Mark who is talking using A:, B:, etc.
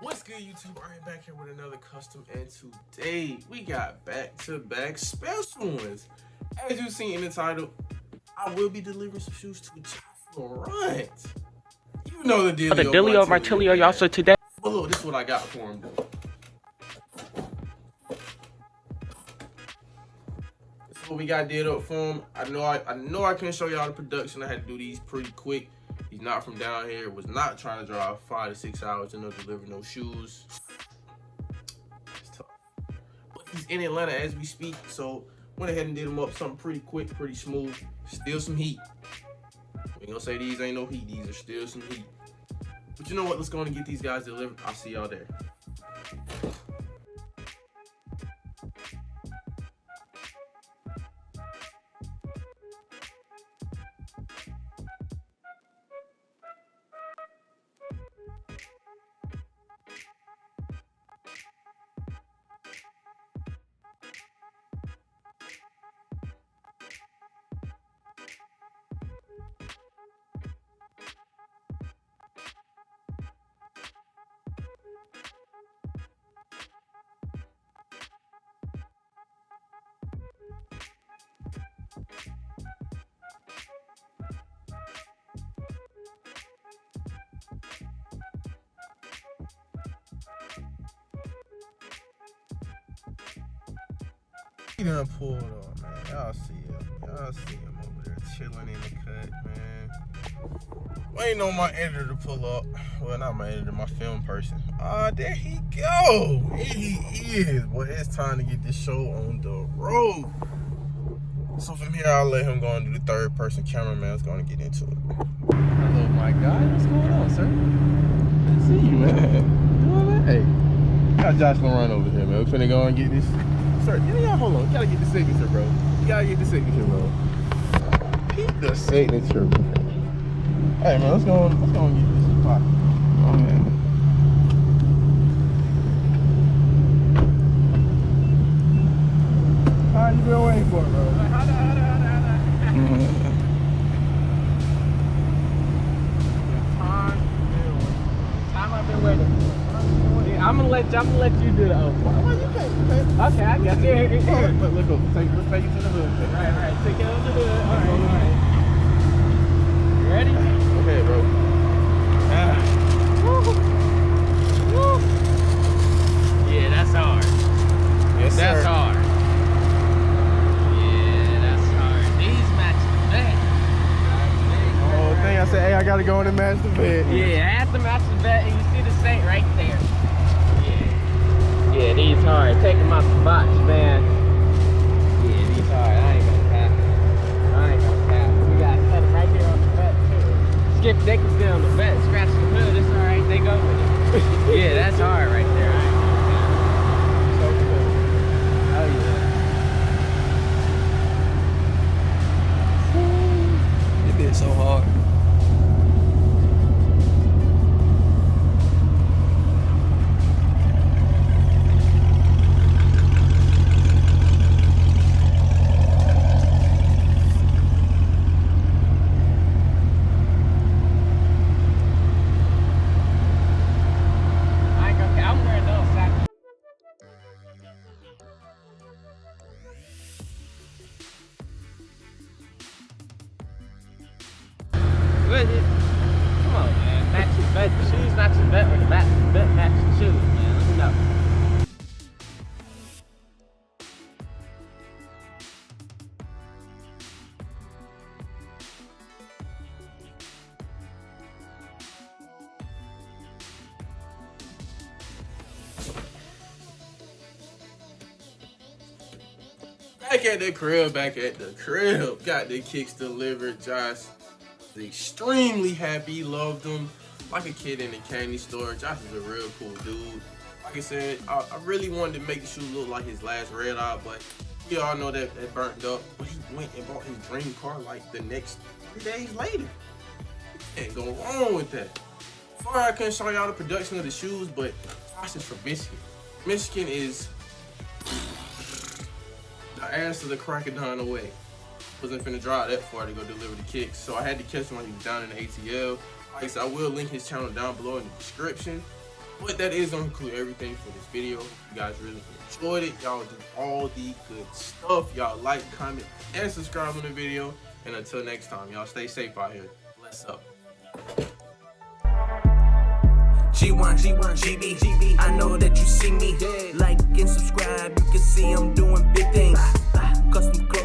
A: What's good, YouTube? All right, back here with another custom, and today we got back-to-back special ones. As you've seen in the title, I will be delivering some shoes to Josh Laurant. You know the deal.
B: The dealio, Martilio, y'all. So today,
A: but look, this is what I got for him. This is what we got did up for him. I know I couldn't show y'all the production. I had to do these pretty quick. He's not from down here. Was not trying to drive 5 to 6 hours to deliver no shoes. It's tough. But he's in Atlanta as we speak, so went ahead and did him up something pretty quick, pretty smooth. Still some heat. We ain't gonna say these ain't no heat. These are still some heat. But you know what? Let's go and get these guys delivered. I'll see y'all there. He done pulled on, man. Y'all see him. Y'all see him over there chilling in the cut, man. Waiting on my editor to pull up. Well, not my editor, my film person. Ah, there he go. Here he is. Boy, it's time to get this show on the road. So from here, I'll let him go and do the third person cameraman's going to get into it.
C: Hello, my guy. What's going on, sir? Good to see you, man. Doing that? Hey, got Josh Laurant over here, man. We finna go and get this. Sir, hold on. You gotta get the signature, bro. You gotta get the signature, bro. Keep the signature, bro. Hey, man, let's go and get this spot. Oh, man. How you been waiting for, bro? Hold on. Time I've been waiting for. I'm gonna let you do the open. Well, you can't. Okay, I got you. Look over. Take you to the hood. Right. Take it over to the hood. All right. You ready? Okay, bro. Woo. Yeah, that's hard. Yes, sir. That's hard. Yeah, that's hard. These match the vet. The whole thing, I said, hey, I gotta go in and match the vet. Yeah, I have to match the vet, and you see the saint right there. Yeah, these hard. Take them out the box, man. Yeah, these hard. I ain't gonna cap. We gotta cut it right there on the vet, too. Skip, they can stay on the vet. Scratch the hood. It's alright. They go with it. Yeah, that's hard right there. I ain't gonna cap. So good. Oh, yeah. It been so hard. Come on, man. Match the vet. The shoes match the vet, or the vet match the shoes, man. Let me know.
A: Back at the crib. Got the kicks delivered. Josh is extremely happy. Loved them like a kid in a candy store. Josh is a real cool dude. Like I said, I really wanted to make the shoe look like his last red eye, but we all know that burnt up. But he went and bought his dream car like the next 3 days later. Can't go wrong with that. Sorry I couldn't show y'all the production of the shoes, but Josh is from Michigan. Michigan is the ass of the crocodile away. Wasn't finna drive that far to go deliver the kicks, so I had to catch him when he was down in the ATL. Like I said, I will link his channel down below in the description. But that is going to include everything for this video. If you guys really enjoyed it, y'all do all the good stuff. Y'all like, comment, and subscribe on the video. And until next time, y'all stay safe out here. Bless up.
D: G1, GB, I know that you see me. Like and subscribe, you can see I'm doing big things. Custom clothes.